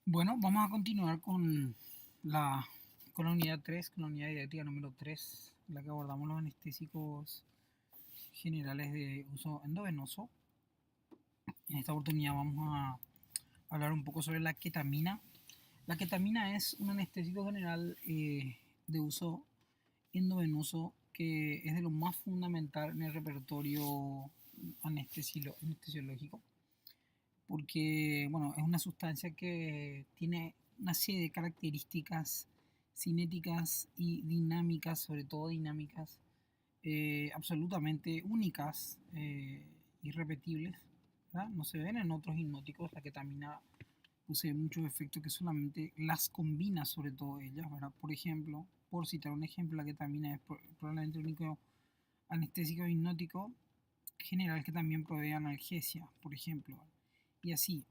Bueno, vamos a continuar la, con la unidad 3, con la unidad didáctica número 3, en la que abordamos los anestésicos generales de uso endovenoso. En esta oportunidad vamos a hablar un poco sobre la ketamina. La ketamina es un anestésico general de uso endovenoso que es de lo más fundamental en el repertorio anestesiológico, porque bueno, es una sustancia que tiene una serie de características cinéticas y dinámicas, sobre todo dinámicas, absolutamente únicas, irrepetibles, ¿verdad? No se ven en otros hipnóticos. La ketamina posee muchos efectos que solamente las combina, sobre todo ellas, ¿verdad? Por ejemplo, por citar un ejemplo, la ketamina es probablemente el único anestésico hipnótico general que también provee analgesia, por ejemplo. Y así,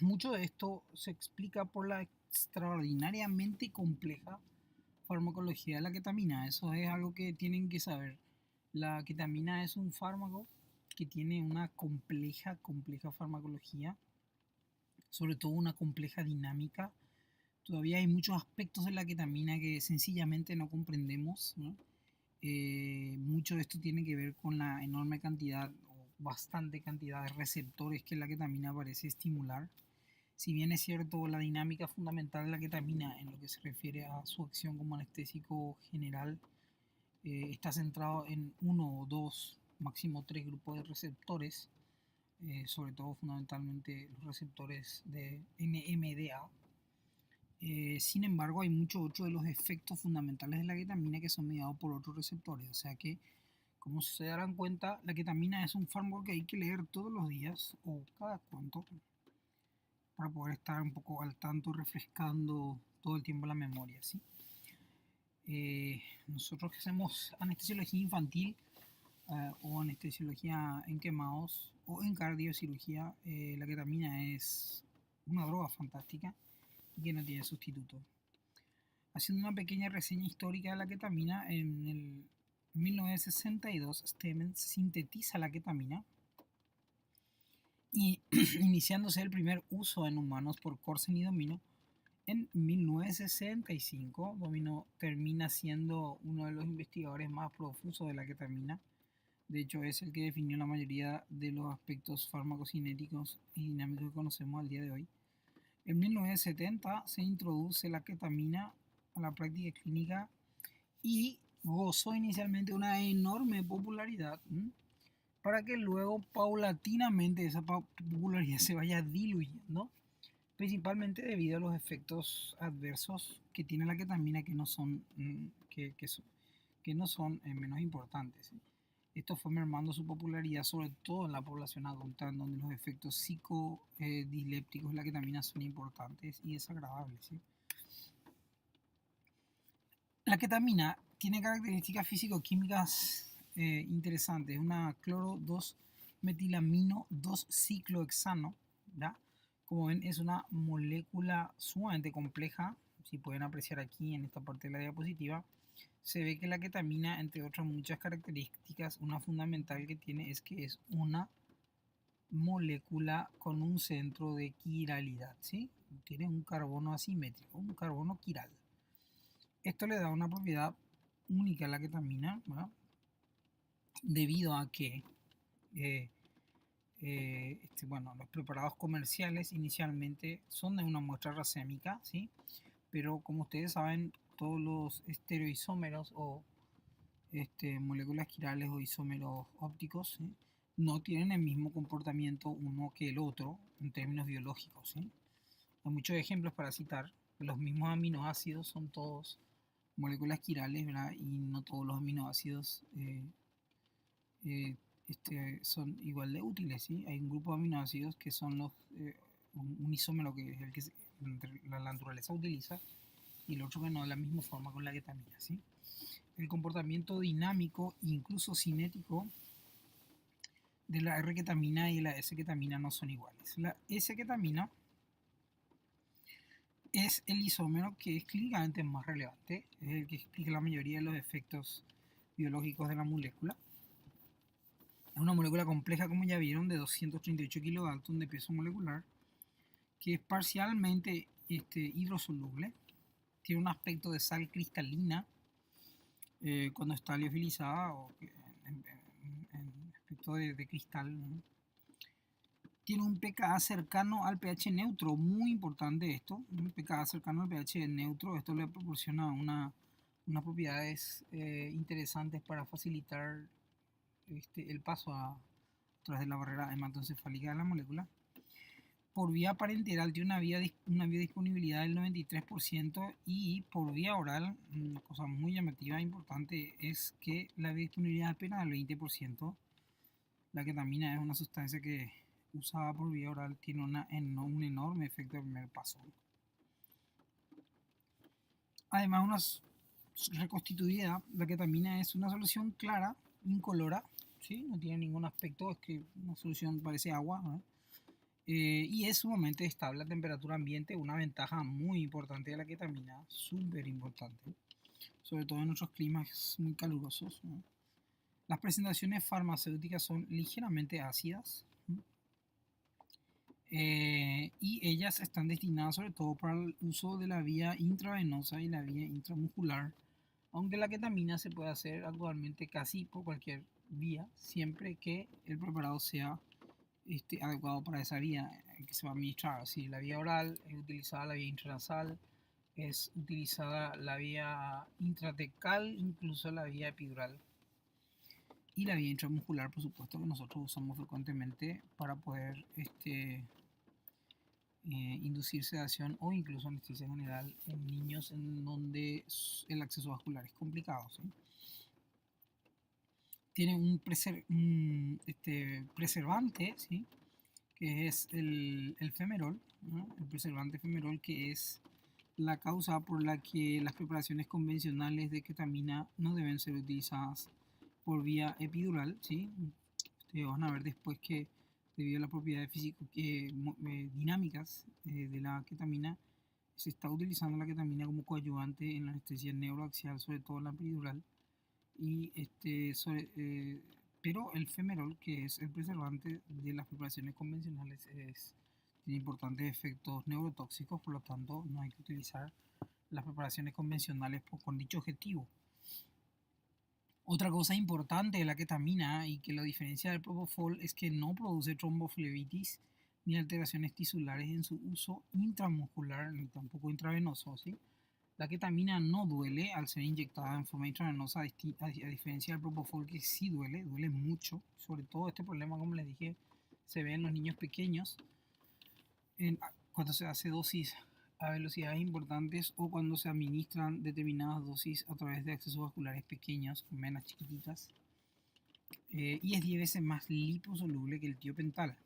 mucho de esto se explica por la extraordinariamente compleja farmacología de la ketamina. Eso es algo que tienen que saber. La ketamina es un fármaco que tiene una compleja farmacología, sobre todo una compleja dinámica. Todavía hay muchos aspectos de la ketamina que sencillamente no comprendemos, ¿no? Mucho de esto tiene que ver con la enorme cantidad o bastante cantidad de receptores que la ketamina parece estimular. Si bien es cierto, la dinámica fundamental de la ketamina en lo que se refiere a su acción como anestésico general está centrado en uno o dos, máximo tres grupos de receptores, sobre todo fundamentalmente los receptores de NMDA. Sin embargo, hay muchos otros de los efectos fundamentales de la ketamina que son mediados por otros receptores. O sea que, como se darán cuenta, la ketamina es un fármaco que hay que leer todos los días o cada cuanto para poder estar un poco al tanto, refrescando todo el tiempo la memoria, ¿sí? Nosotros que hacemos anestesiología infantil o anestesiología en quemados o en cardiocirugía, la ketamina es una droga fantástica y que no tiene sustituto. Haciendo una pequeña reseña histórica de la ketamina, en el 1962 Stevens sintetiza la ketamina y iniciándose el primer uso en humanos por Corsen y Domino. En 1965, Domino termina siendo uno de los investigadores más profusos de la ketamina. De hecho, es el que definió la mayoría de los aspectos farmacocinéticos y dinámicos que conocemos al día de hoy. En 1970 se introduce la ketamina a la práctica clínica y gozó inicialmente una enorme popularidad, para que luego paulatinamente esa popularidad se vaya diluyendo, principalmente debido a los efectos adversos que tiene la ketamina que no son, que no son menos importantes, ¿sí? Esto fue mermando su popularidad, sobre todo en la población adulta, en donde los efectos psicodislépticos de la ketamina son importantes y desagradables, ¿sí? La ketamina tiene características físico-químicas interesantes. Es una cloro 2-metilamino 2-ciclohexano, ¿ya? Como ven, es una molécula sumamente compleja. Si pueden apreciar aquí en esta parte de la diapositiva, se ve que la ketamina, entre otras muchas características, una fundamental que tiene es que es una molécula con un centro de quiralidad, ¿sí? Tiene un carbono asimétrico, un carbono quiral. Esto le da una propiedad única a la ketamina, ¿verdad? Debido a que bueno, los preparados comerciales inicialmente son de una muestra racémica, ¿sí? Pero como ustedes saben, todos los estereoisómeros o moléculas quirales o isómeros ópticos, ¿sí?, no tienen el mismo comportamiento uno que el otro en términos biológicos, ¿sí? Hay muchos ejemplos para citar. Los mismos aminoácidos son todos moléculas quirales, ¿verdad? Y no todos los aminoácidos eh, son igual de útiles, ¿sí? Hay un grupo de aminoácidos que son un isómero que es el que la naturaleza utiliza y el otro que no, de la misma forma con la ketamina, ¿sí? El comportamiento dinámico, incluso cinético, de la R-ketamina y la S-ketamina no son iguales. La S-ketamina es el isómero que es clínicamente más relevante, es el que explica la mayoría de los efectos biológicos de la molécula. Es una molécula compleja, como ya vieron, de 238 kilodalton de peso molecular, que es parcialmente hidrosoluble, tiene un aspecto de sal cristalina cuando está liofilizada o en aspecto de cristal, ¿no? Tiene un pKa cercano al pH neutro, muy importante esto, un pKa cercano al pH neutro, esto le proporciona unas propiedades interesantes para facilitar el paso a través de la barrera hematoencefálica de la molécula. Por vía parenteral tiene una biodisponibilidad del 93% y por vía oral, una cosa muy llamativa e importante es que la biodisponibilidad es apenas del 20%. La ketamina es una sustancia que usada por vía oral tiene un enorme efecto de primer paso. Además, una reconstituida, la ketamina es una solución clara, incolora, ¿sí? No tiene ningún aspecto, es que una solución parece agua, ¿no? Y es sumamente estable a temperatura ambiente, una ventaja muy importante de la ketamina, súper importante, sobre todo en nuestros climas muy calurosos, ¿no? Las presentaciones farmacéuticas son ligeramente ácidas, ¿no? Y ellas están destinadas sobre todo para el uso de la vía intravenosa y la vía intramuscular, aunque la ketamina se puede hacer actualmente casi por cualquier vía, siempre que el preparado sea adecuado para esa vía que se va a administrar. Si la vía oral es utilizada la vía intranasal, es utilizada la vía intratecal, incluso la vía epidural. Y la vía intramuscular, por supuesto, que nosotros usamos frecuentemente para poder inducir sedación o incluso anestesia general en niños en donde el acceso vascular es complicado, ¿sí? Tiene un preservante, ¿sí? Que es el femerol, ¿no? El preservante femerol, que es la causa por la que las preparaciones convencionales de ketamina no deben ser utilizadas por vía epidural, ¿sí? Ustedes van a ver después que debido a las propiedades dinámicas de la ketamina, se está utilizando la ketamina como coadyuvante en la anestesia neuroaxial, sobre todo en la epidural. Y pero el femerol, que es el preservante de las preparaciones convencionales, tiene importantes efectos neurotóxicos, por lo tanto no hay que utilizar las preparaciones convencionales con dicho objetivo. Otra cosa importante de la ketamina y que lo diferencia del propofol es que no produce tromboflebitis ni alteraciones tisulares en su uso intramuscular ni tampoco intravenoso, ¿sí? La ketamina no duele al ser inyectada en forma intravenosa, a diferencia del propofol, que sí duele mucho. Sobre todo este problema, como les dije, se ve en los niños pequeños cuando se hace dosis a velocidades importantes o cuando se administran determinadas dosis a través de accesos vasculares pequeños, venas chiquititas, y es 10 veces más liposoluble que el tiopental.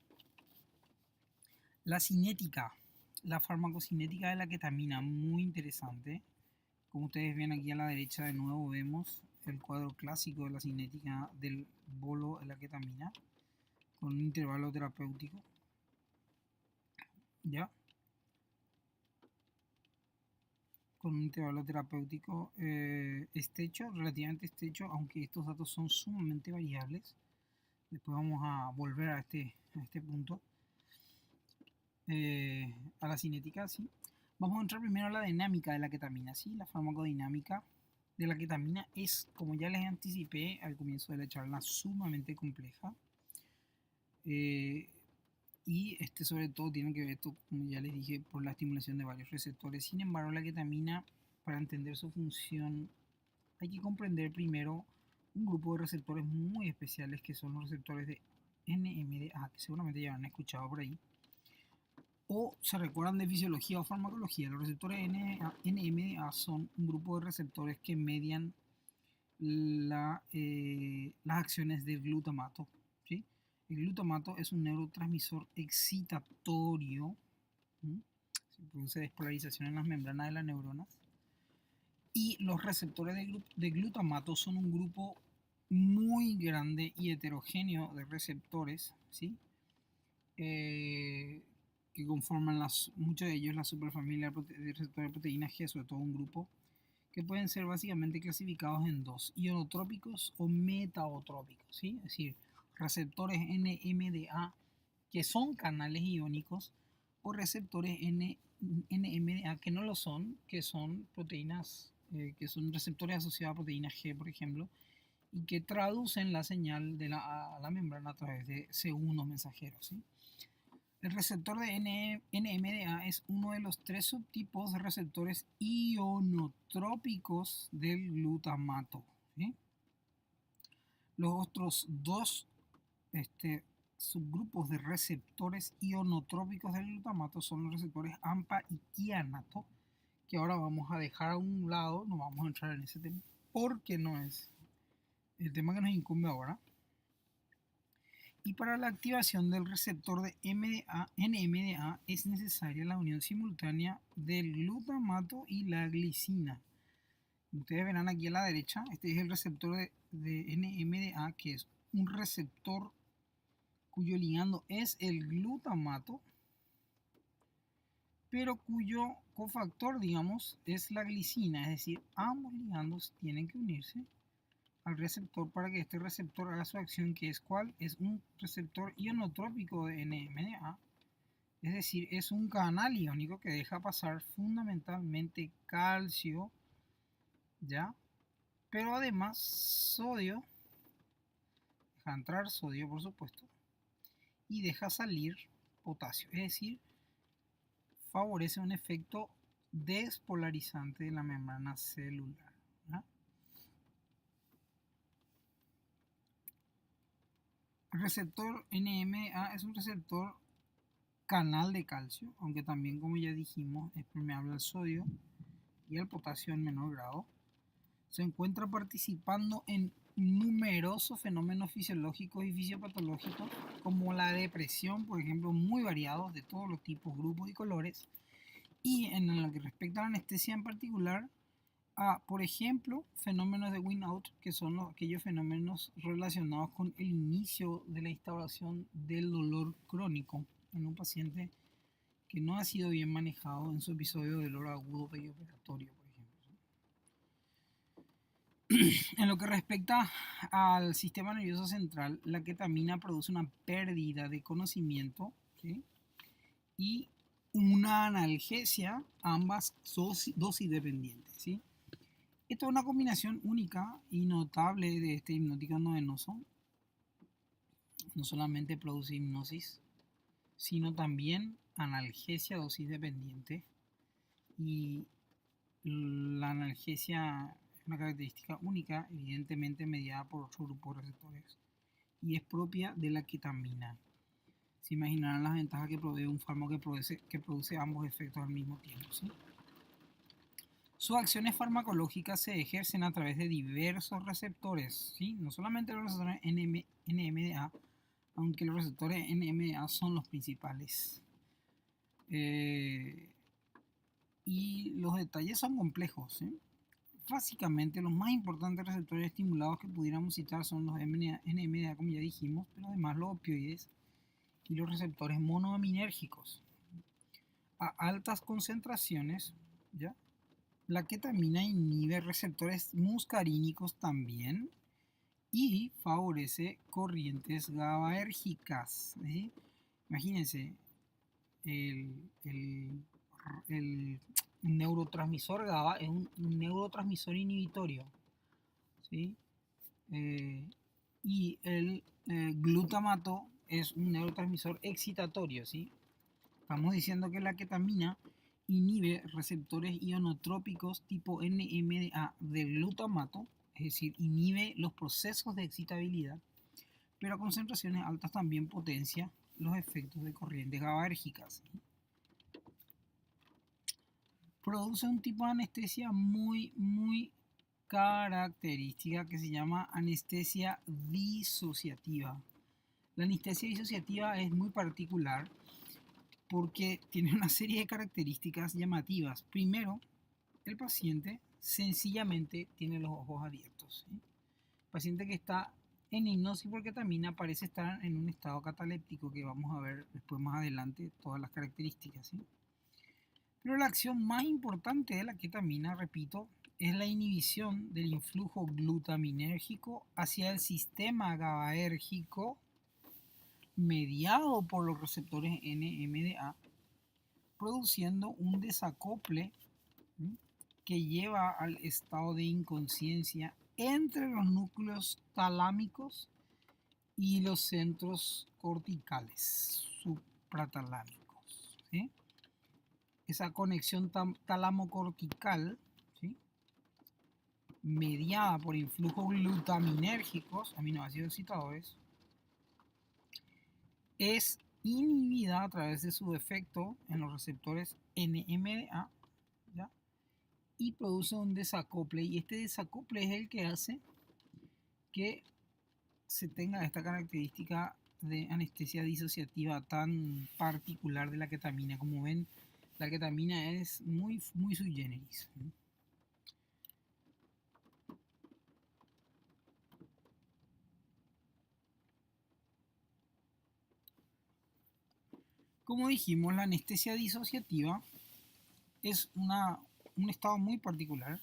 La cinética, la farmacocinética de la ketamina, muy interesante. Como ustedes ven aquí a la derecha, de nuevo vemos el cuadro clásico de la cinética del bolo de la ketamina con un intervalo terapéutico. ¿Ya? Con un intervalo terapéutico estrecho, relativamente estrecho, aunque estos datos son sumamente variables. Después vamos a volver a este punto, a la cinética, ¿sí? Vamos a entrar primero a la dinámica de la ketamina, ¿sí? La farmacodinámica de la ketamina es, como ya les anticipé al comienzo de la charla, sumamente compleja. Y sobre todo tiene que ver esto, como ya les dije, por la estimulación de varios receptores. Sin embargo, la ketamina, para entender su función, hay que comprender primero un grupo de receptores muy especiales que son los receptores de NMDA, que seguramente ya han escuchado por ahí, o se recuerdan de fisiología o farmacología. Los receptores NMDA son un grupo de receptores que median las acciones del glutamato, ¿sí? El glutamato es un neurotransmisor excitatorio, ¿sí? Se produce despolarización en las membranas de las neuronas. Y los receptores de glutamato son un grupo muy grande y heterogéneo de receptores, ¿sí? Que conforman muchos de ellos la superfamilia de receptores de proteína G, sobre todo un grupo, que pueden ser básicamente clasificados en dos: ionotrópicos o metaotrópicos, ¿sí? Es decir, receptores NMDA que son canales iónicos, o receptores NMDA que no lo son, que son proteínas, que son receptores asociados a proteína G, por ejemplo, y que traducen la señal a la membrana a través de segundos mensajeros, ¿sí? El receptor de NMDA es uno de los tres subtipos de receptores ionotrópicos del glutamato, ¿sí? Los otros dos subgrupos de receptores ionotrópicos del glutamato son los receptores AMPA y kianato, que ahora vamos a dejar a un lado, no vamos a entrar en ese tema, porque no es el tema que nos incumbe ahora. Y para la activación del receptor de NMDA es necesaria la unión simultánea del glutamato y la glicina. Ustedes verán aquí a la derecha, este es el receptor de NMDA, que es un receptor cuyo ligando es el glutamato, pero cuyo cofactor, digamos, es la glicina. Es decir, ambos ligandos tienen que unirse al receptor para que este receptor haga su acción, que es ¿cuál? Es un receptor ionotrópico de NMDA, es decir, es un canal iónico que deja pasar fundamentalmente calcio, ¿ya? Pero además sodio, deja entrar sodio por supuesto, y deja salir potasio, es decir, favorece un efecto despolarizante de la membrana celular, ¿ya? El receptor NMDA es un receptor canal de calcio, aunque también, como ya dijimos, es permeable al sodio y al potasio en menor grado. Se encuentra participando en numerosos fenómenos fisiológicos y fisiopatológicos, como la depresión, por ejemplo, muy variados de todos los tipos, grupos y colores, y en lo que respecta a la anestesia en particular, por ejemplo, fenómenos de Winout, que son aquellos fenómenos relacionados con el inicio de la instauración del dolor crónico en un paciente que no ha sido bien manejado en su episodio de dolor agudo perioperatorio, por ejemplo. En lo que respecta al sistema nervioso central, la ketamina produce una pérdida de conocimiento, ¿sí? Y una analgesia, ambas dosis dependientes, ¿sí? Esto es una combinación única y notable de este hipnótico endovenoso. No solamente produce hipnosis, sino también analgesia dosis dependiente. Y la analgesia es una característica única, evidentemente mediada por otro grupo de receptores, y es propia de la ketamina. Se imaginarán las ventajas que provee un fármaco que produce ambos efectos al mismo tiempo, ¿sí? Sus acciones farmacológicas se ejercen a través de diversos receptores, ¿sí? No solamente los receptores NMDA, aunque los receptores NMDA son los principales. Y los detalles son complejos, ¿sí? Básicamente, los más importantes receptores estimulados que pudiéramos citar son los NMDA, como ya dijimos, pero además los opioides y los receptores monoaminérgicos. A altas concentraciones, ¿ya? La ketamina inhibe receptores muscarínicos también y favorece corrientes GABAérgicas, ¿sí? Imagínense, el neurotransmisor GABA es un neurotransmisor inhibitorio, ¿sí? Y el glutamato es un neurotransmisor excitatorio, ¿sí? Estamos diciendo que la ketamina inhibe receptores ionotrópicos tipo NMDA del glutamato, es decir, inhibe los procesos de excitabilidad, pero a concentraciones altas también potencia los efectos de corrientes GABAérgicas. Produce un tipo de anestesia muy característica que se llama anestesia disociativa. La anestesia disociativa es muy particular porque tiene una serie de características llamativas. Primero, el paciente sencillamente tiene los ojos abiertos, ¿sí? Paciente que está en hipnosis por ketamina parece estar en un estado cataléptico, que vamos a ver después más adelante todas las características, ¿sí? Pero la acción más importante de la ketamina, repito, es la inhibición del influjo glutaminérgico hacia el sistema GABAérgico mediado por los receptores NMDA, produciendo un desacople, ¿sí?, que lleva al estado de inconsciencia entre los núcleos talámicos y los centros corticales supratalámicos, ¿sí? Esa conexión talamo-cortical, ¿sí?, mediada por influjos glutaminérgicos, aminoácidos excitadores, es inhibida a través de su efecto en los receptores NMDA, ¿ya?, y produce un desacople, y este desacople es el que hace que se tenga esta característica de anestesia disociativa tan particular de la ketamina. Como ven, la ketamina es muy sui generis. Como dijimos, la anestesia disociativa es un estado muy particular.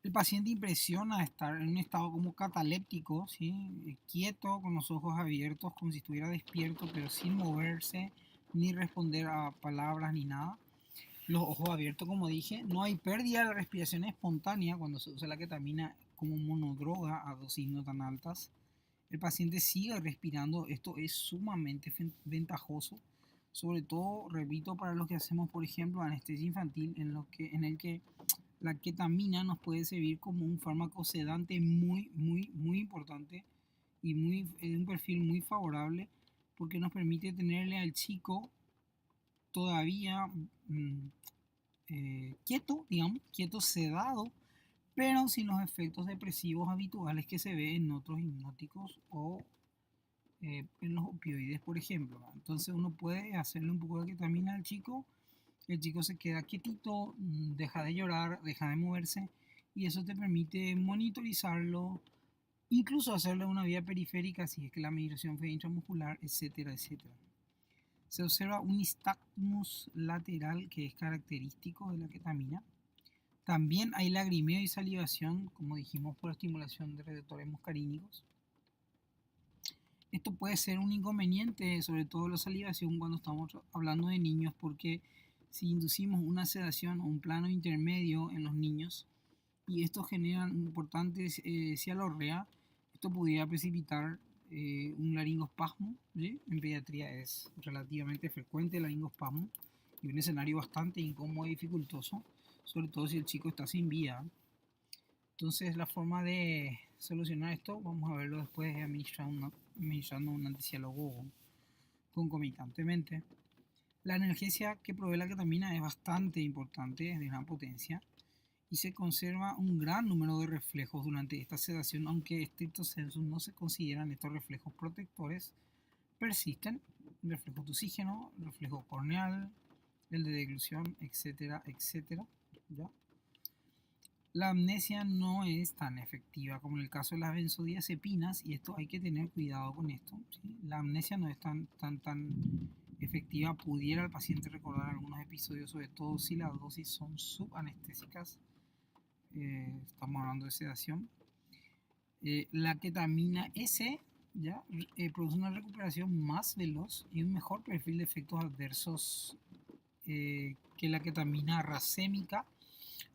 El paciente impresiona estar en un estado como cataléptico, ¿sí?, quieto, con los ojos abiertos, como si estuviera despierto, pero sin moverse, ni responder a palabras, ni nada. Los ojos abiertos, como dije, no hay pérdida de respiración espontánea cuando se usa la ketamina como monodroga a dosis no tan altas. El paciente sigue respirando, esto es sumamente ventajoso, sobre todo, repito, para los que hacemos, por ejemplo, anestesia infantil, en el que la ketamina nos puede servir como un fármaco sedante muy importante y de un perfil muy favorable, porque nos permite tenerle al chico todavía quieto, digamos, quieto, sedado, pero sin los efectos depresivos habituales que se ve en otros hipnóticos o en los opioides, por ejemplo. Entonces uno puede hacerle un poco de ketamina al chico, el chico se queda quietito, deja de llorar, deja de moverse, y eso te permite monitorizarlo, incluso hacerle una vía periférica si es que la medicación fue intramuscular, etcétera, etcétera. Se observa un nistagmus lateral que es característico de la ketamina. También hay lagrimeo y salivación, como dijimos, por estimulación de receptores muscarínicos. Esto puede ser un inconveniente, sobre todo la salivación, cuando estamos hablando de niños, porque si inducimos una sedación o un plano intermedio en los niños y esto genera importantes cialorrea, esto pudiera precipitar un laringoespasmo, ¿sí? En pediatría es relativamente frecuente el laringoespasmo y un escenario bastante incómodo y dificultoso, sobre todo si el chico está sin vía. Entonces, la forma de solucionar esto, vamos a verlo después, de administrando un anticialógo concomitantemente. La analgesia que provee la ketamina es bastante importante, es de gran potencia, y se conserva un gran número de reflejos durante esta sedación, aunque estricto sensu no se consideran estos reflejos protectores. Persisten el reflejo de oxígeno, el reflejo corneal, el de deglución, etcétera, etcétera, ¿ya? La amnesia no es tan efectiva como en el caso de las benzodiazepinas, y esto hay que tener cuidado con esto, ¿sí? La amnesia no es tan efectiva. Pudiera el paciente recordar algunos episodios, sobre todo si las dosis son subanestésicas. Estamos hablando de sedación. La ketamina S ya produce una recuperación más veloz y un mejor perfil de efectos adversos que la ketamina racémica,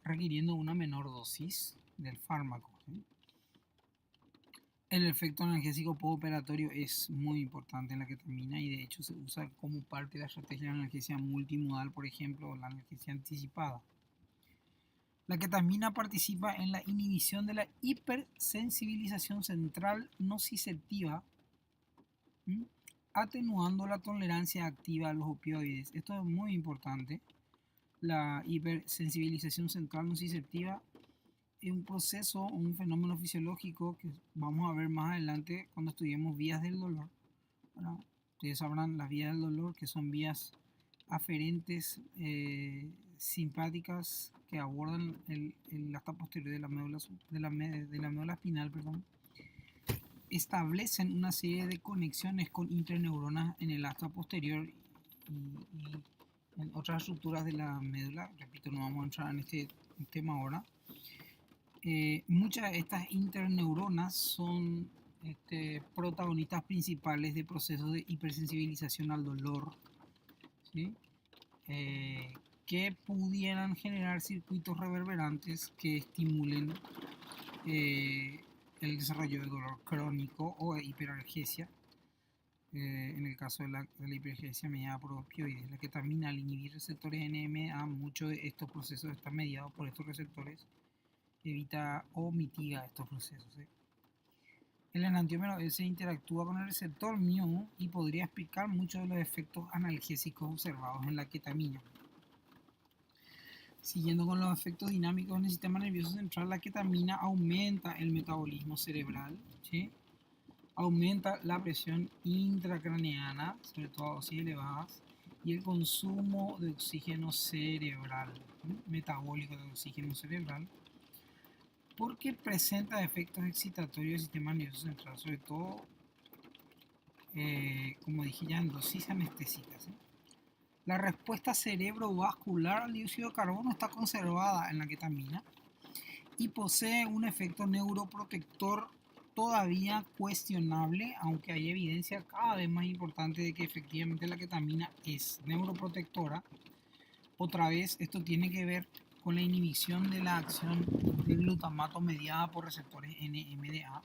requiriendo una menor dosis del fármaco, ¿sí? El efecto analgésico postoperatorio es muy importante en la ketamina y de hecho se usa como parte de la estrategia de analgesia multimodal, por ejemplo, o la analgesia anticipada. La ketamina participa en la inhibición de la hipersensibilización central nociceptiva, atenuando la tolerancia activa a los opioides. Esto es muy importante. La hipersensibilización central nociceptiva es un proceso o un fenómeno fisiológico que vamos a ver más adelante cuando estudiemos vías del dolor. Bueno, ustedes sabrán las vías del dolor, que son vías aferentes simpáticas que abordan el asta posterior de la médula espinal, perdón, establecen una serie de conexiones con interneuronas en el asta posterior y en otras estructuras de la médula. Repito, no vamos a entrar en este tema ahora. Muchas de estas interneuronas son protagonistas principales de procesos de hipersensibilización al dolor, ¿sí? Que pudieran generar circuitos reverberantes que estimulen el desarrollo de dolor crónico o hiperalgesia. En el caso de la hiperalgesia mediada por opioides, la ketamina, al inhibir receptores NMDA, muchos de estos procesos están mediados por estos receptores, evita o mitiga estos procesos. El enantiómero S interactúa con el receptor mu y podría explicar muchos de los efectos analgésicos observados en la ketamina. Siguiendo con los efectos dinámicos en el sistema nervioso central, la ketamina aumenta el metabolismo cerebral, ¿sí? Aumenta la presión intracraneana, sobre todo a dosis elevadas, y el consumo de oxígeno cerebral, ¿sí? Metabólico de oxígeno cerebral, porque presenta efectos excitatorios del sistema nervioso central, sobre todo, como dije ya, en dosis anestésicas, ¿sí? La respuesta cerebrovascular al dióxido de carbono está conservada en la ketamina y posee un efecto neuroprotector todavía cuestionable, aunque hay evidencia cada vez más importante de que efectivamente la ketamina es neuroprotectora. Otra vez, esto tiene que ver con la inhibición de la acción del glutamato mediada por receptores NMDA.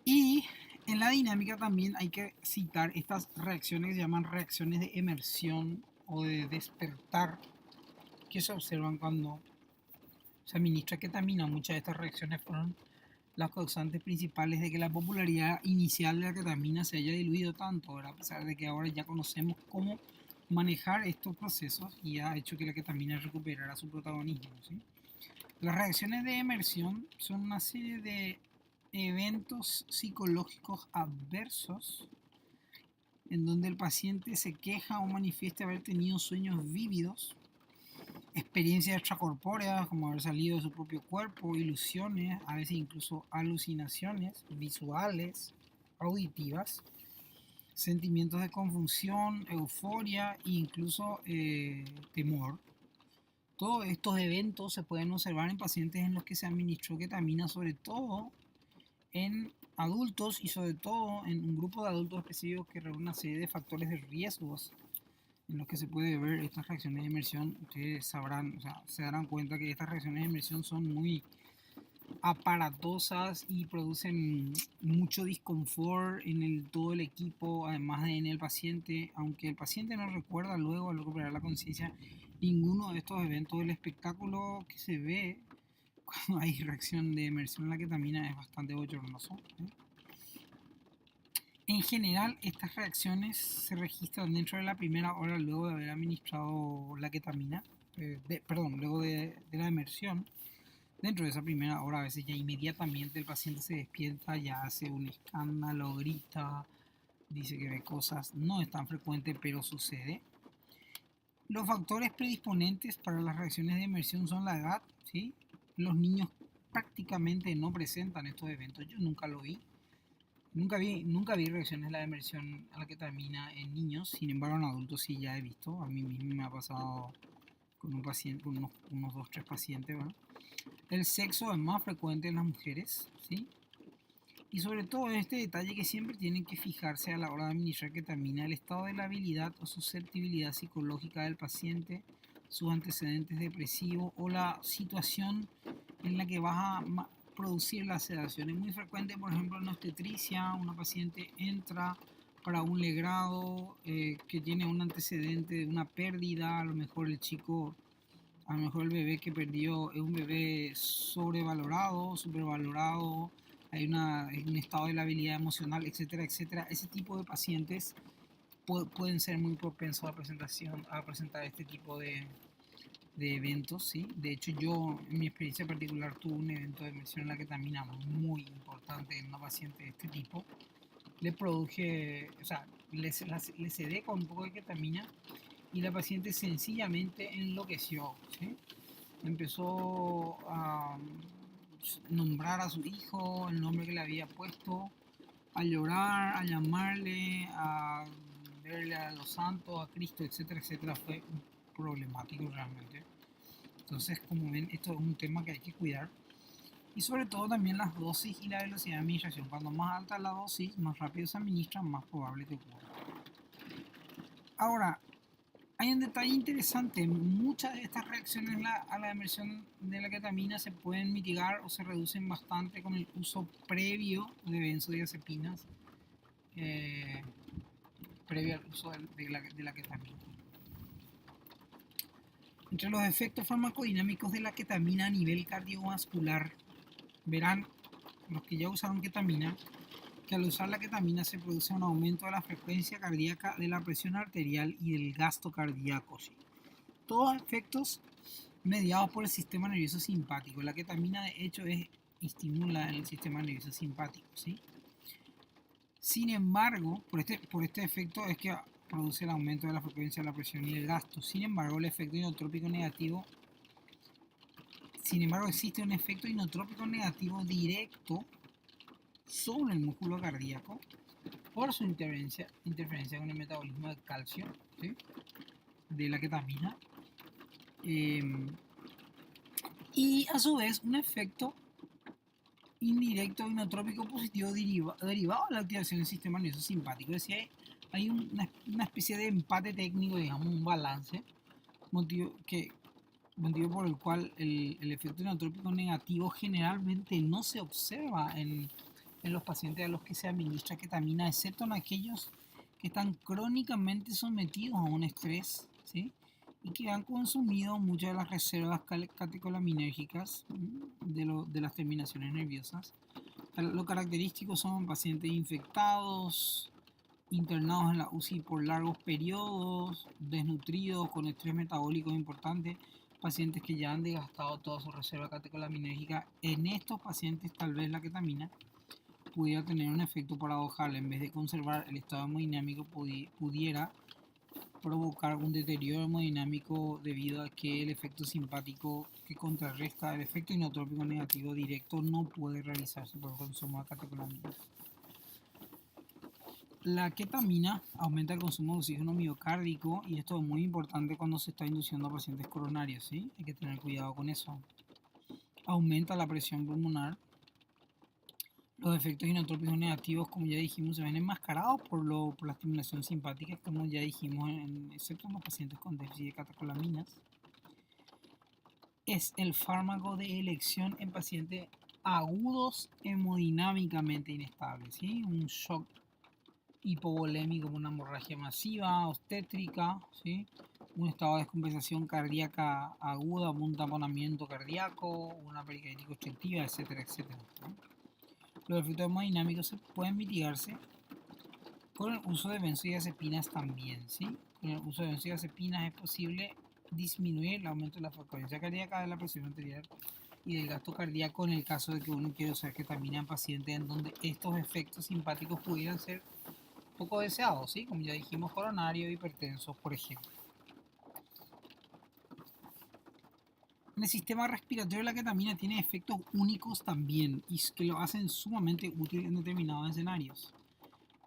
Y en la dinámica también hay que citar estas reacciones que se llaman reacciones de emersión o de despertar, que se observan cuando se administra ketamina. Muchas de estas reacciones fueron las causantes principales de que la popularidad inicial de la ketamina se haya diluido tanto, ¿verdad? A pesar de que ahora ya conocemos cómo manejar estos procesos y ha hecho que la ketamina recuperara su protagonismo, ¿sí? Las reacciones de emersión son una serie de eventos psicológicos adversos en donde el paciente se queja o manifiesta haber tenido sueños vívidos, experiencias extracorpóreas como haber salido de su propio cuerpo, ilusiones, a veces incluso alucinaciones visuales, auditivas, sentimientos de confusión, euforia e incluso temor. Todos estos eventos se pueden observar en pacientes en los que se administró ketamina, sobre todo en adultos y sobre todo en un grupo de adultos específicos que reúne una serie de factores de riesgos en los que se puede ver estas reacciones de inmersión. Ustedes sabrán, o sea, se darán cuenta que estas reacciones de inmersión son muy aparatosas y producen mucho disconfort en todo el equipo, además de en el paciente. Aunque el paciente no recuerda luego al recuperar la conciencia ninguno de estos eventos, el espectáculo que se ve cuando hay reacción de emersión en la ketamina es bastante bochornoso, ¿eh? En general, estas reacciones se registran dentro de la primera hora luego de haber administrado la ketamina, luego de la emersión. Dentro de esa primera hora, a veces ya inmediatamente el paciente se despierta, ya hace un escándalo, grita, dice que ve cosas. No es tan frecuente, pero sucede. Los factores predisponentes para las reacciones de emersión son la edad, ¿sí? Los niños prácticamente no presentan estos eventos. Yo nunca lo vi. Nunca vi reacciones a la emersión a la ketamina en niños. Sin embargo, en adultos sí ya he visto. A mí mismo me ha pasado con un paciente, con unos 2-3 pacientes, ¿verdad? El sexo es más frecuente en las mujeres, ¿sí? Y sobre todo este detalle que siempre tienen que fijarse a la hora de administrar ketamina: el estado de labilidad o susceptibilidad psicológica del paciente, sus antecedentes depresivos o la situación en la que vas a producir la sedación. Es muy frecuente, por ejemplo, en obstetricia, una paciente entra para un legrado que tiene un antecedente de una pérdida, a lo mejor el bebé que perdió es un bebé sobrevalorado, supervalorado, hay un estado de labilidad emocional, etcétera, etcétera. Ese tipo de pacientes pueden ser muy propensos a presentar este tipo de eventos, ¿sí? De hecho, yo en mi experiencia particular tuve un evento de emersión en la ketamina muy importante en una paciente de este tipo. Le produje, o sea, le sedé con un poco de ketamina y la paciente sencillamente enloqueció, ¿sí? Empezó a nombrar a su hijo, el nombre que le había puesto, a llorar, a llamarle, a verle a los santos, a Cristo, etcétera, etcétera, fue problemático realmente. Entonces, como ven, esto es un tema que hay que cuidar. Y sobre todo también las dosis y la velocidad de administración. Cuando más alta la dosis, más rápido se administra, más probable que ocurra. Ahora, hay un detalle interesante. Muchas de estas reacciones a la emersión de la ketamina se pueden mitigar o se reducen bastante con el uso previo de benzodiazepinas, previo al uso de la ketamina. Entre los efectos farmacodinámicos de la ketamina a nivel cardiovascular, verán los que ya usaron ketamina, que al usar la ketamina se produce un aumento de la frecuencia cardíaca, de la presión arterial y del gasto cardíaco. ¿Sí? Todos efectos mediados por el sistema nervioso simpático. La ketamina de hecho estimula el sistema nervioso simpático. ¿Sí? Sin embargo, por este efecto es que produce el aumento de la frecuencia, de la presión y el gasto. Sin embargo, el efecto inotrópico negativo, existe un efecto inotrópico negativo directo sobre el músculo cardíaco por su interferencia con el metabolismo del calcio, ¿sí? De la ketamina, y a su vez un efecto indirecto inotrópico positivo derivado de la activación del sistema nervioso simpático. Es decir, hay una especie de empate técnico, digamos, un balance, motivo por el cual el efecto inotrópico negativo generalmente no se observa en los pacientes a los que se administra ketamina, excepto en aquellos que están crónicamente sometidos a un estrés, ¿sí? Y que han consumido muchas de las reservas catecolaminérgicas de las terminaciones nerviosas. Lo característico son pacientes infectados, internados en la UCI por largos periodos, desnutridos, con estrés metabólico importante, pacientes que ya han desgastado toda su reserva catecolaminérgica. En estos pacientes tal vez la ketamina pudiera tener un efecto paradojal. En vez de conservar el estado hemodinámico, pudiera provocar un deterioro hemodinámico debido a que el efecto simpático que contrarresta el efecto inotrópico negativo directo no puede realizarse por el consumo de catecolaminas. La ketamina aumenta el consumo de oxígeno miocárdico y esto es muy importante cuando se está induciendo a pacientes coronarios, ¿sí? Hay que tener cuidado con eso. Aumenta la presión pulmonar. Los efectos inotrópicos negativos, como ya dijimos, se ven enmascarados por la estimulación simpática, como ya dijimos, excepto en los pacientes con déficit de catecolaminas. Es el fármaco de elección en pacientes agudos hemodinámicamente inestables, ¿sí? Un shock hipovolémico, una hemorragia masiva, obstétrica, ¿sí? Un estado de descompensación cardíaca aguda, un taponamiento cardíaco, una pericarditis obstructiva, etcétera, etcétera, ¿no? Los efectos hemodinámicos pueden mitigarse con el uso de benzodiazepinas también, ¿sí? Con el uso de benzodiazepinas es posible disminuir el aumento de la frecuencia cardíaca, de la presión arterial y del gasto cardíaco en el caso de que uno quiera usar ketamina en pacientes en donde estos efectos simpáticos pudieran ser poco deseados, ¿sí? Como ya dijimos, coronarios, hipertensos, por ejemplo. En el sistema respiratorio la ketamina tiene efectos únicos también y que lo hacen sumamente útil en determinados escenarios.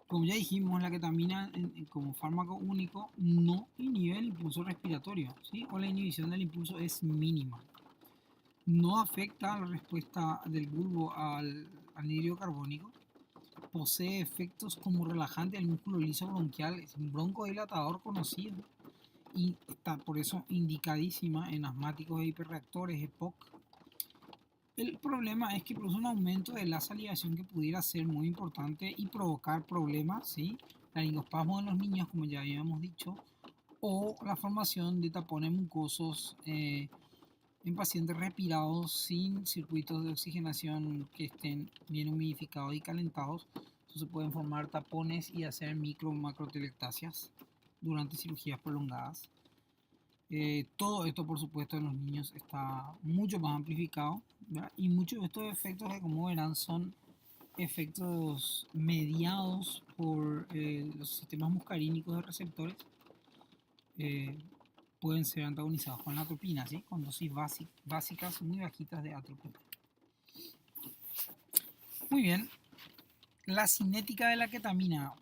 Como ya dijimos, la ketamina como fármaco único no inhibe el impulso respiratorio, ¿sí? O la inhibición del impulso es mínima. No afecta la respuesta del bulbo al anhídrido carbónico. Posee efectos como relajante del músculo liso bronquial, es un broncodilatador conocido y está por eso indicadísima en asmáticos e hiperreactores EPOC. El problema es que produce un aumento de la salivación que pudiera ser muy importante y provocar problemas, ¿sí? Laringoespasmo en los niños, como ya habíamos dicho, o la formación de tapones mucosos en pacientes respirados sin circuitos de oxigenación que estén bien humidificados y calentados. Entonces pueden formar tapones y hacer micro o macrotelectasias durante cirugías prolongadas. Todo esto, por supuesto, en los niños está mucho más amplificado, ¿verdad? Y muchos de estos efectos, que como verán, son efectos mediados por los sistemas muscarínicos de receptores. Pueden ser antagonizados con la atropina, ¿sí? Con dosis básicas muy bajitas de atropina. Muy bien. La cinética de la ketamina.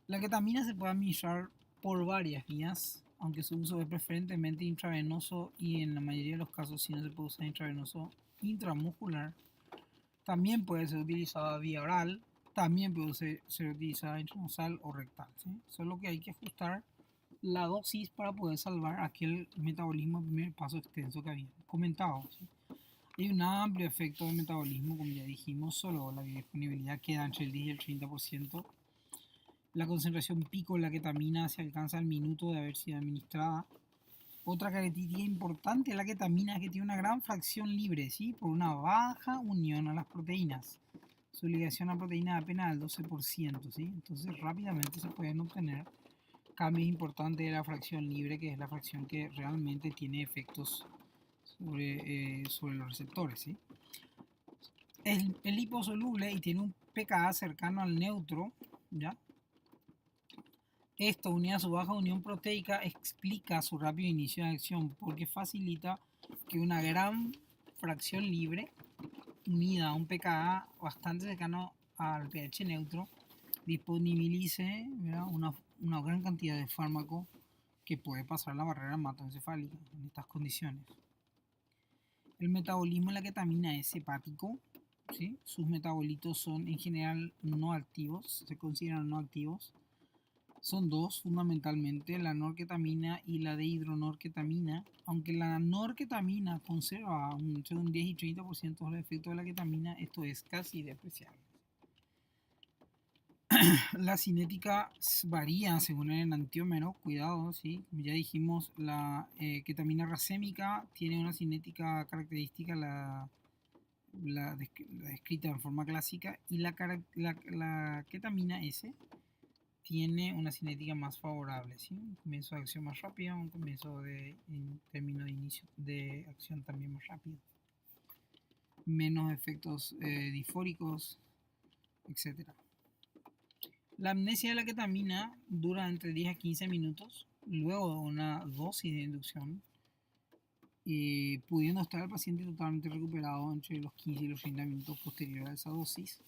La ketamina se puede administrar por varias vías, aunque su uso es preferentemente intravenoso y en la mayoría de los casos si no se puede usar intravenoso, intramuscular. También puede ser utilizada vía oral, también puede ser utilizada intranasal o rectal, ¿sí? Solo que hay que ajustar la dosis para poder salvar aquel metabolismo primer paso extenso que había comentado, ¿sí? Hay un amplio efecto de metabolismo, como ya dijimos, solo la biodisponibilidad queda entre el 10 y el 30%. La concentración pico de la ketamina se alcanza al minuto de haber sido administrada. Otra característica importante de la ketamina es que tiene una gran fracción libre, ¿sí? Por una baja unión a las proteínas. Su ligación a proteínas apenas al 12%, ¿sí? Entonces rápidamente se pueden obtener cambios importantes de la fracción libre, que es la fracción que realmente tiene efectos sobre los receptores, ¿sí? Es liposoluble y tiene un pKa cercano al neutro, ¿ya? Esto, unido a su baja unión proteica, explica su rápido inicio de acción porque facilita que una gran fracción libre unida a un pKa bastante cercano al pH neutro disponibilice, ¿verdad?, una gran cantidad de fármaco que puede pasar la barrera hematoencefálica en estas condiciones. El metabolismo de la ketamina es hepático, ¿sí? Sus metabolitos son en general no activos, se consideran no activos. Son dos fundamentalmente, la norketamina y la dehidronorketamina, aunque la norketamina conserva entre un 10 y 30% del efecto de la ketamina, esto es casi despreciable. La cinética varía según el enantiómero, cuidado, ¿sí? Como ya dijimos, la ketamina racémica tiene una cinética característica, la descrita en forma clásica, y la ketamina S tiene una cinética más favorable, ¿sí? Un comienzo de acción más rápido, un comienzo en término de inicio de acción también más rápido, menos efectos difóricos, etc. La amnesia de la ketamina dura entre 10 a 15 minutos luego de una dosis de inducción, pudiendo estar el paciente totalmente recuperado entre los 15 y los 30 minutos posteriores a esa dosis.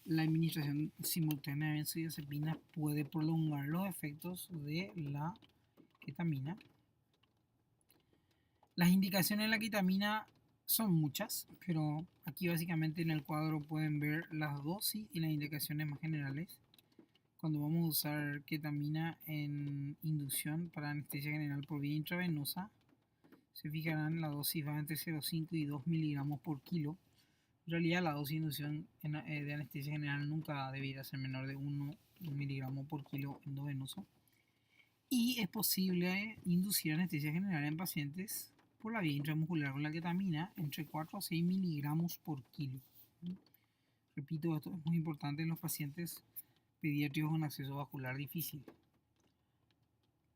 La administración simultánea de benzodiazepinas puede prolongar los efectos de la ketamina. Las indicaciones de la ketamina son muchas, pero aquí básicamente en el cuadro pueden ver las dosis y las indicaciones más generales. Cuando vamos a usar ketamina en inducción para anestesia general por vía intravenosa, se fijarán la dosis va entre 0,5 y 2 miligramos por kilo. En realidad la dosis de inducción de anestesia general nunca debería ser menor de 1 miligramo por kilo endovenoso. Y es posible inducir anestesia general en pacientes por la vía intramuscular con la ketamina entre 4 a 6 miligramos por kilo. Repito, esto es muy importante en los pacientes pediátricos con acceso vascular difícil.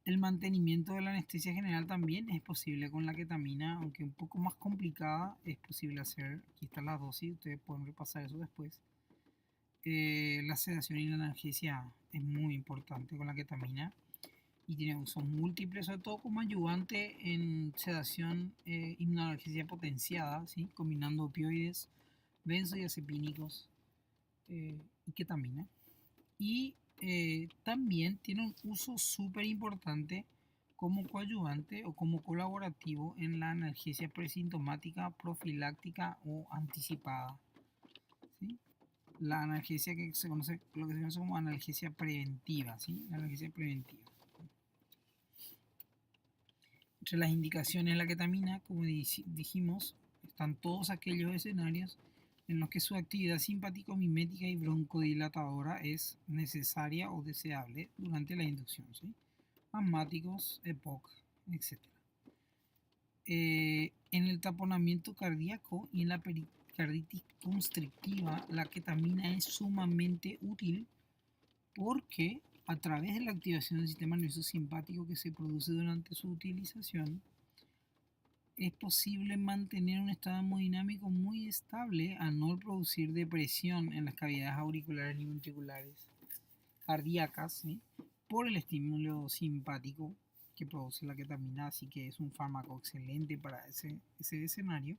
El mantenimiento de la anestesia general también es posible con la ketamina, aunque un poco más complicada, es posible hacer. Aquí están las dosis, ustedes pueden repasar eso después. La sedación y la analgesia es muy importante con la ketamina y tiene usos múltiples, sobre todo como ayudante en sedación y analgesia potenciada, ¿sí? Combinando opioides, benzodiazepínicos y ketamina. Y también tiene un uso súper importante como coadyuvante o como colaborativo en la analgesia presintomática, profiláctica o anticipada, ¿sí? La analgesia que se conoce, lo que se conoce como analgesia preventiva, ¿sí? La analgesia preventiva. Entre las indicaciones de la ketamina, como dijimos, están todos aquellos escenarios en los que su actividad simpático-mimética y broncodilatadora es necesaria o deseable durante la inducción, ¿sí? Asmáticos, EPOC, etc. En el taponamiento cardíaco y en la pericarditis constrictiva, la ketamina es sumamente útil porque a través de la activación del sistema nervioso simpático que se produce durante su utilización, es posible mantener un estado hemodinámico muy estable al no producir depresión en las cavidades auriculares ni ventriculares cardíacas, ¿sí? Por el estímulo simpático que produce la ketamina, así que es un fármaco excelente para ese escenario.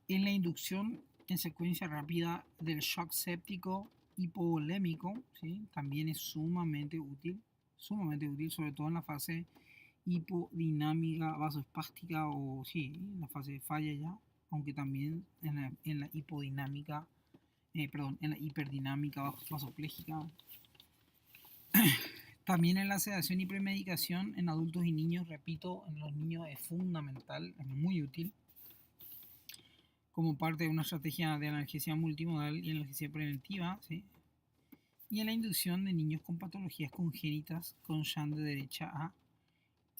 En la inducción en secuencia rápida del shock séptico hipovolémico, ¿sí? También es sumamente útil, sobre todo en la fase hipodinámica vasoespástica o sí, en la fase de falla ya, aunque también en la hipodinámica, en la hiperdinámica vasoplégica. También en la sedación y premedicación en adultos y niños, repito, en los niños es fundamental, es muy útil como parte de una estrategia de analgesia multimodal y analgesia preventiva, ¿sí? Y en la inducción de niños con patologías congénitas con shunt de derecha a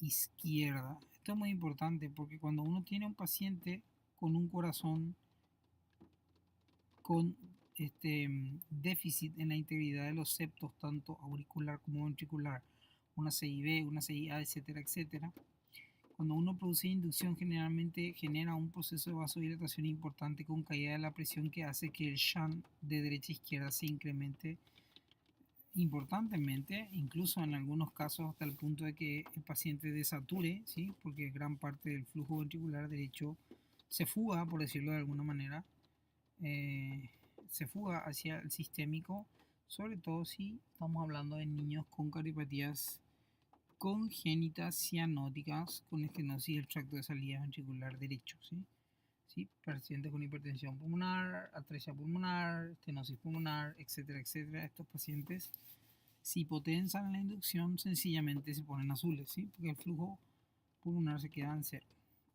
izquierda. Esto es muy importante porque cuando uno tiene un paciente con un corazón con déficit en la integridad de los septos, tanto auricular como ventricular, una CIB, una CIA, etcétera, etcétera. Cuando uno produce inducción, generalmente genera un proceso de vasodilatación importante con caída de la presión que hace que el shunt de derecha a izquierda se incremente importantemente, incluso en algunos casos hasta el punto de que el paciente desature, ¿sí? Porque gran parte del flujo ventricular derecho se fuga, por decirlo de alguna manera, se fuga hacia el sistémico, sobre todo si estamos hablando de niños con cardiopatías congénitas cianóticas con estenosis del tracto de salida ventricular derecho, ¿sí? ¿Sí? Pacientes con hipertensión pulmonar, atresia pulmonar, estenosis pulmonar, etcétera, etcétera. Estos pacientes, si potencian la inducción, sencillamente se ponen azules, ¿sí? Porque el flujo pulmonar se queda en cero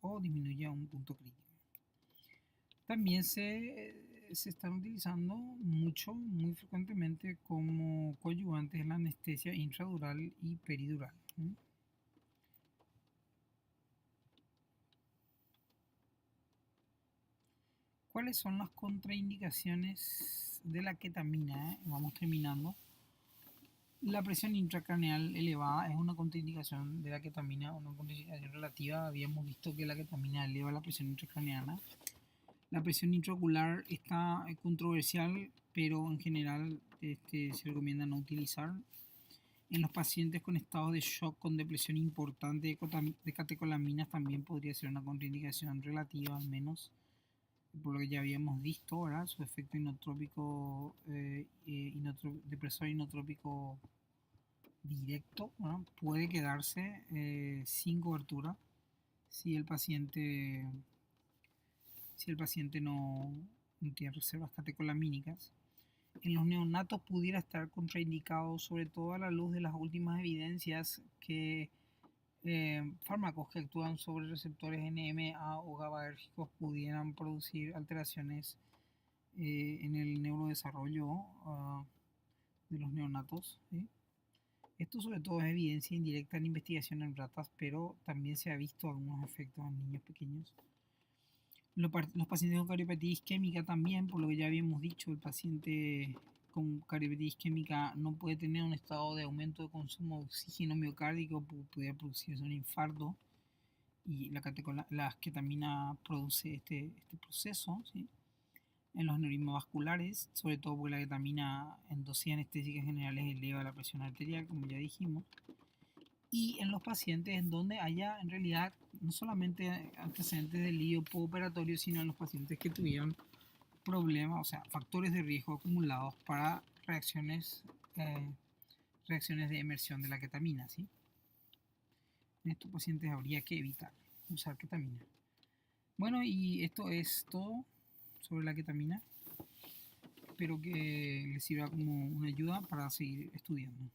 o disminuye a un punto crítico. También se están utilizando mucho, muy frecuentemente como coadyuvantes en la anestesia intradural y peridural, ¿sí? ¿Cuáles son las contraindicaciones de la ketamina? Vamos terminando. La presión intracraneal elevada es una contraindicación de la ketamina, una contraindicación relativa. Habíamos visto que la ketamina eleva la presión intracraneana. La presión intraocular está controversial, pero en general se recomienda no utilizar. En los pacientes con estados de shock con depresión importante de catecolaminas también podría ser una contraindicación relativa, al menos por lo que ya habíamos visto, ¿verdad? Su efecto inotrópico, depresor inotrópico directo, ¿verdad? Puede quedarse sin cobertura si el paciente, no tiene reservas catecolamínicas. En los neonatos pudiera estar contraindicado, sobre todo a la luz de las últimas evidencias que fármacos que actúan sobre receptores NMA o GABAérgicos pudieran producir alteraciones en el neurodesarrollo de los neonatos, ¿sí? Esto sobre todo es evidencia indirecta en investigación en ratas, pero también se ha visto algunos efectos en niños pequeños. Los pacientes con cardiopatía isquémica también, por lo que ya habíamos dicho, el paciente con cardiopatía isquémica no puede tener un estado de aumento de consumo de oxígeno miocárdico, pudiera producirse un infarto y la ketamina produce este proceso, ¿sí? En los neurismas vasculares, sobre todo porque la ketamina en dosis anestésicas generales eleva la presión arterial, como ya dijimos, y en los pacientes en donde haya en realidad no solamente antecedentes de lío postoperatorio, sino en los pacientes que tuvieron problemas, o sea, factores de riesgo acumulados para reacciones de emersión de la ketamina, ¿sí? En estos pacientes habría que evitar usar ketamina. Bueno, y esto es todo sobre la ketamina. Espero que les sirva como una ayuda para seguir estudiando.